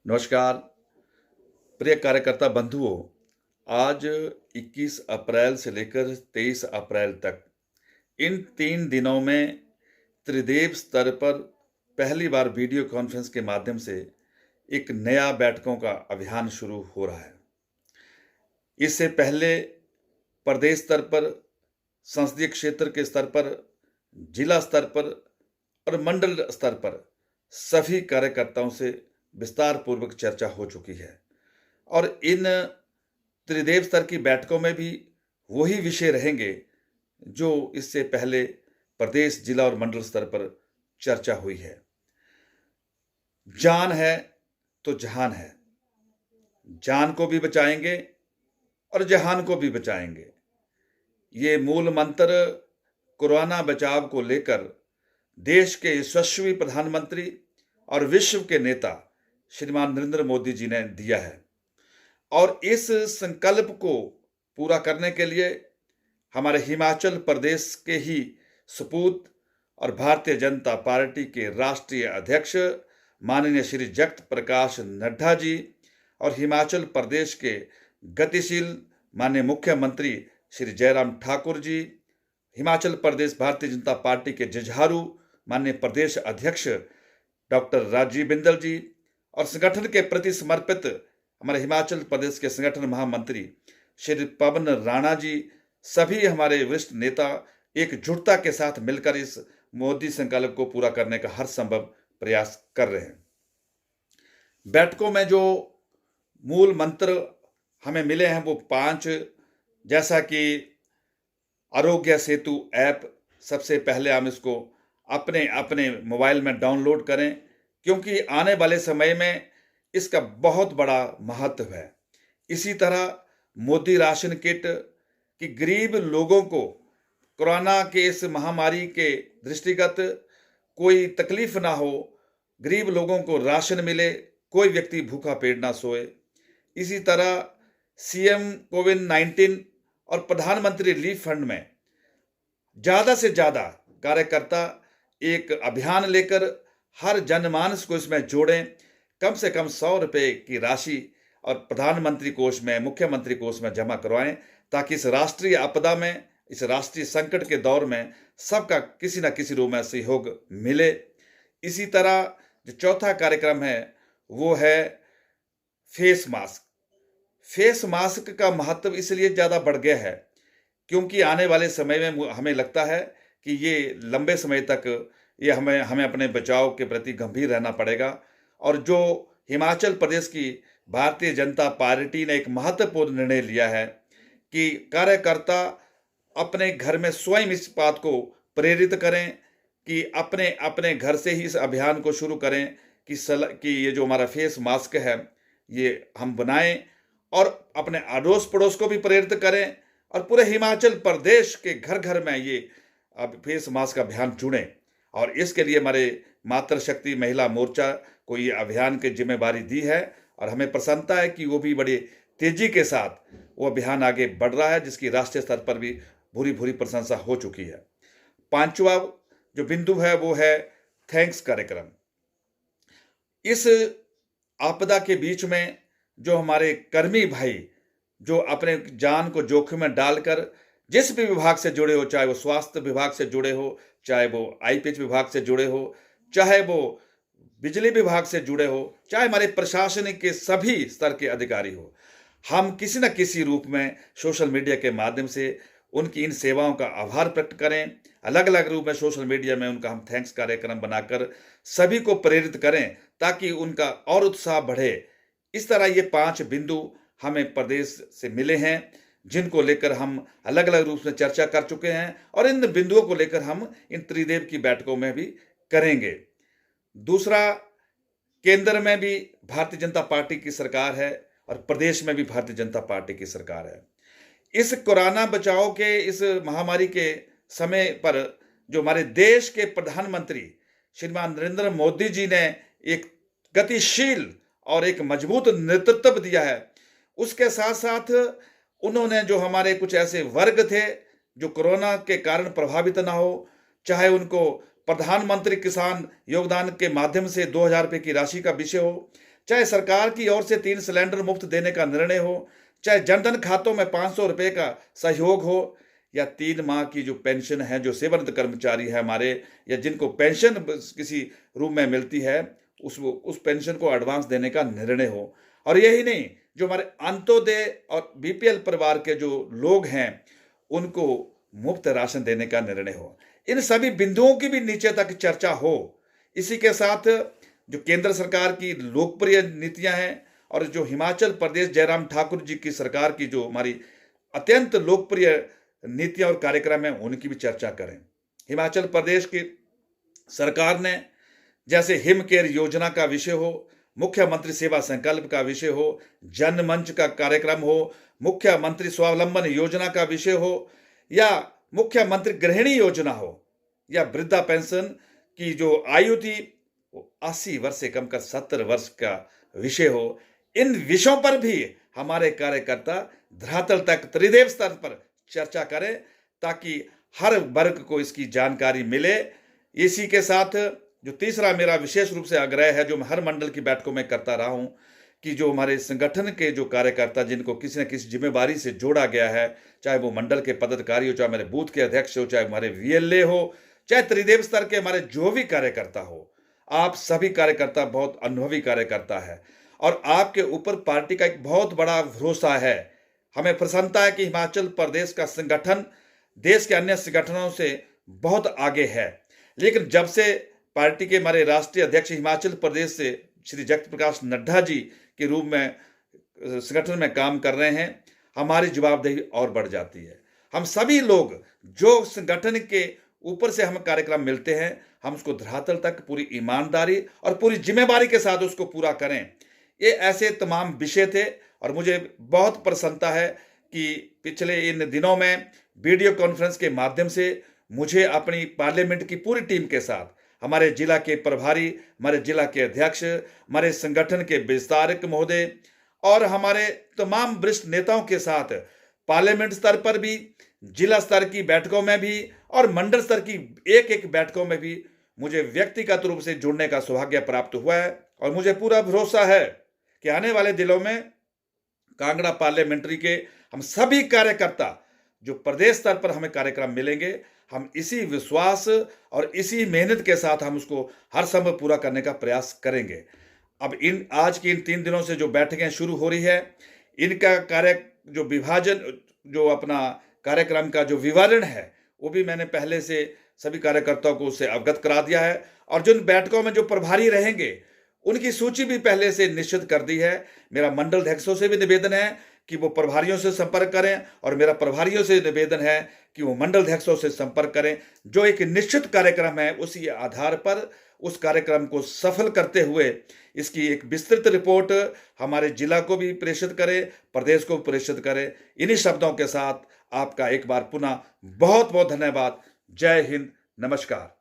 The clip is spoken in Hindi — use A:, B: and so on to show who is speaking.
A: नमस्कार। प्रिय कार्यकर्ता बंधुओं, आज 21 अप्रैल से लेकर 23 अप्रैल तक इन 3 दिनों में त्रिदेव स्तर पर पहली बार वीडियो कॉन्फ्रेंस के माध्यम से एक नया बैठकों का अभियान शुरू हो रहा है। इससे पहले प्रदेश स्तर पर, संसदीय क्षेत्र के स्तर पर, जिला स्तर पर और मंडल स्तर पर सभी कार्यकर्ताओं से विस्तार पूर्वक चर्चा हो चुकी है और इन त्रिदेव स्तर की बैठकों में भी वही विषय रहेंगे जो इससे पहले प्रदेश, जिला और मंडल स्तर पर चर्चा हुई है। जान है तो जहान है, जान को भी बचाएंगे और जहान को भी बचाएंगे। ये मूल मंत्र कोरोना बचाव को लेकर देश के यशस्वी प्रधानमंत्री और विश्व के नेता श्रीमान नरेंद्र मोदी जी ने दिया है और इस संकल्प को पूरा करने के लिए हमारे हिमाचल प्रदेश के ही सपूत और भारतीय जनता पार्टी के राष्ट्रीय अध्यक्ष माननीय श्री जगत प्रकाश नड्डा जी और हिमाचल प्रदेश के गतिशील माननीय मुख्यमंत्री श्री जयराम ठाकुर जी, हिमाचल प्रदेश भारतीय जनता पार्टी के जुझारू माननीय प्रदेश अध्यक्ष डॉक्टर राजीव बिंदल जी और संगठन के प्रति समर्पित हमारे हिमाचल प्रदेश के संगठन महामंत्री श्री पवन राणा जी, सभी हमारे वरिष्ठ नेता एकजुटता के साथ मिलकर इस मोदी संकल्प को पूरा करने का हर संभव प्रयास कर रहे हैं। बैठकों में जो मूल मंत्र हमें मिले हैं वो 5, जैसा कि आरोग्य सेतु ऐप, सबसे पहले हम इसको अपने अपने मोबाइल में डाउनलोड करें क्योंकि आने वाले समय में इसका बहुत बड़ा महत्व है। इसी तरह मोदी राशन किट कि गरीब लोगों को कोरोना के इस महामारी के दृष्टिगत कोई तकलीफ ना हो, गरीब लोगों को राशन मिले, कोई व्यक्ति भूखा पेट ना सोए। इसी तरह सीएम कोविड-19 और प्रधानमंत्री रिलीफ फंड में ज़्यादा से ज़्यादा कार्यकर्ता एक अभियान लेकर हर जनमानस को इसमें जोड़ें, कम से कम 100 रुपये की राशि और प्रधानमंत्री कोष में, मुख्यमंत्री कोष में जमा करवाएं ताकि इस राष्ट्रीय आपदा में, इस राष्ट्रीय संकट के दौर में सबका किसी न किसी रूप में सहयोग मिले। इसी तरह जो चौथा कार्यक्रम है वो है फेस मास्क। फेस मास्क का महत्व इसलिए ज़्यादा बढ़ गया है क्योंकि आने वाले समय में हमें लगता है कि ये लंबे समय तक ये हमें अपने बचाव के प्रति गंभीर रहना पड़ेगा और जो हिमाचल प्रदेश की भारतीय जनता पार्टी ने एक महत्वपूर्ण निर्णय लिया है कि कार्यकर्ता अपने घर में स्वयं इस बात को प्रेरित करें कि अपने अपने घर से ही इस अभियान को शुरू करें कि ये जो हमारा फेस मास्क है ये हम बनाएं और अपने अड़ोस पड़ोस को भी प्रेरित करें और पूरे हिमाचल प्रदेश के घर घर में ये अब फेस मास्क अभियान जुड़ें। और इसके लिए हमारे मातृशक्ति महिला मोर्चा को ये अभियान की जिम्मेदारी दी है और हमें प्रसन्नता है कि वो भी बड़ी तेजी के साथ वो अभियान आगे बढ़ रहा है, जिसकी राष्ट्रीय स्तर पर भी भूरी भूरी प्रशंसा हो चुकी है। 5वां जो बिंदु है वो है थैंक्स कार्यक्रम। इस आपदा के बीच में जो हमारे कर्मी भाई जो अपने जान को जोखिम में डालकर जिस भी विभाग से जुड़े हो, चाहे वो स्वास्थ्य विभाग से जुड़े हो, चाहे वो आईपीएच विभाग से जुड़े हो, चाहे वो बिजली विभाग से जुड़े हो, चाहे हमारे प्रशासनिक के सभी स्तर के अधिकारी हो, हम किसी न किसी रूप में सोशल मीडिया के माध्यम से उनकी इन सेवाओं का आभार प्रकट करें। अलग अलग रूप में सोशल मीडिया में उनका हम थैंक्स कार्यक्रम बनाकर सभी को प्रेरित करें ताकि उनका और उत्साह बढ़े। इस तरह ये 5 बिंदु हमें प्रदेश से मिले हैं जिनको लेकर हम अलग अलग रूप से चर्चा कर चुके हैं और इन बिंदुओं को लेकर हम इन त्रिदेव की बैठकों में भी करेंगे। दूसरा, केंद्र में भी भारतीय जनता पार्टी की सरकार है और प्रदेश में भी भारतीय जनता पार्टी की सरकार है। इस कोरोना बचाव के इस महामारी के समय पर जो हमारे देश के प्रधानमंत्री श्रीमान नरेंद्र मोदी जी ने एक गतिशील और एक मजबूत नेतृत्व दिया है, उसके साथ साथ उन्होंने जो हमारे कुछ ऐसे वर्ग थे जो कोरोना के कारण प्रभावित ना हो, चाहे उनको प्रधानमंत्री किसान योगदान के माध्यम से 2000 रुपये की राशि का विषय हो, चाहे सरकार की ओर से 3 सिलेंडर मुफ्त देने का निर्णय हो, चाहे जनधन खातों में 500 रुपये का सहयोग हो, या 3 माह की जो पेंशन है, जो सेवानिवृत्त कर्मचारी है हमारे, या जिनको पेंशन किसी रूप में मिलती है, उस पेंशन को एडवांस देने का निर्णय हो। और यही नहीं, जो हमारे अंत्योदय और बीपीएल परिवार के जो लोग हैं, उनको मुफ्त राशन देने का निर्णय हो। इन सभी बिंदुओं की भी नीचे तक चर्चा हो। इसी के साथ जो केंद्र सरकार की लोकप्रिय नीतियां हैं और जो हिमाचल प्रदेश जयराम ठाकुर जी की सरकार की जो हमारी अत्यंत लोकप्रिय नीतियां और कार्यक्रम हैं, उनकी भी चर्चा करें। हिमाचल प्रदेश की सरकार ने जैसे हिम केयर योजना का विषय हो, मुख्यमंत्री सेवा संकल्प का विषय हो, जनमंच का कार्यक्रम हो, मुख्यमंत्री स्वावलंबन योजना का विषय हो, या मुख्यमंत्री गृहिणी योजना हो, या वृद्धा पेंशन की जो आयु थी वो 80 वर्ष से कम कर 70 वर्ष का विषय हो, इन विषयों पर भी हमारे कार्यकर्ता धरातल तक त्रिदेव स्तर पर चर्चा करें, ताकि हर वर्ग को इसकी जानकारी मिले। इसी के साथ जो तीसरा मेरा विशेष रूप से आग्रह है, जो मैं हर मंडल की बैठकों में करता रहा हूं, कि जो हमारे संगठन के जो कार्यकर्ता जिनको किसी न किसी जिम्मेवारी से जोड़ा गया है, चाहे वो मंडल के पदाधिकारी हो, चाहे हमारे बूथ के अध्यक्ष हो, चाहे हमारे वीएलए हो, चाहे त्रिदेव स्तर के हमारे जो भी कार्यकर्ता हो, आप सभी कार्यकर्ता बहुत अनुभवी कार्यकर्ता है और आपके ऊपर पार्टी का एक बहुत बड़ा भरोसा है। हमें प्रसन्नता है कि हिमाचल प्रदेश का संगठन देश के अन्य संगठनों से बहुत आगे है। लेकिन जब से पार्टी के हमारे राष्ट्रीय अध्यक्ष हिमाचल प्रदेश से श्री जगत प्रकाश नड्डा जी के रूप में संगठन में काम कर रहे हैं, हमारी जवाबदेही और बढ़ जाती है। हम सभी लोग जो संगठन के ऊपर से हम कार्यक्रम मिलते हैं, हम उसको धरातल तक पूरी ईमानदारी और पूरी जिम्मेवारी के साथ उसको पूरा करें। ये ऐसे तमाम विषय थे और मुझे बहुत प्रसन्नता है कि पिछले इन दिनों में वीडियो कॉन्फ्रेंस के माध्यम से मुझे अपनी पार्लियामेंट की पूरी टीम के साथ, हमारे जिला के प्रभारी, हमारे जिला के अध्यक्ष, हमारे संगठन के विस्तारक महोदय और हमारे तमाम वरिष्ठ नेताओं के साथ पार्लियामेंट स्तर पर भी, जिला स्तर की बैठकों में भी और मंडल स्तर की एक एक बैठकों में भी मुझे व्यक्तिगत रूप से जुड़ने का सौभाग्य प्राप्त हुआ है। और मुझे पूरा भरोसा है कि आने वाले दिनों में कांगड़ा पार्लियामेंट्री के हम सभी कार्यकर्ता जो प्रदेश स्तर पर हमें कार्यक्रम मिलेंगे, हम इसी विश्वास और इसी मेहनत के साथ हम उसको हर संभव पूरा करने का प्रयास करेंगे। अब आज की इन 3 दिनों से जो बैठकें शुरू हो रही है, इनका कार्य जो विभाजन, जो अपना कार्यक्रम का जो विवरण है, वो भी मैंने पहले से सभी कार्यकर्ताओं को उससे अवगत करा दिया है और जिन बैठकों में जो प्रभारी रहेंगे उनकी सूची भी पहले से निश्चित कर दी है। मेरा मंडल अध्यक्षों से भी निवेदन है कि वो प्रभारियों से संपर्क करें और मेरा प्रभारियों से निवेदन है कि वो मंडल अध्यक्षों से संपर्क करें। जो एक निश्चित कार्यक्रम है उसी आधार पर उस कार्यक्रम को सफल करते हुए इसकी एक विस्तृत रिपोर्ट हमारे जिला को भी प्रेषित करें, प्रदेश को प्रेषित करें। इन्हीं शब्दों के साथ आपका एक बार पुनः बहुत बहुत धन्यवाद। जय हिंद, नमस्कार।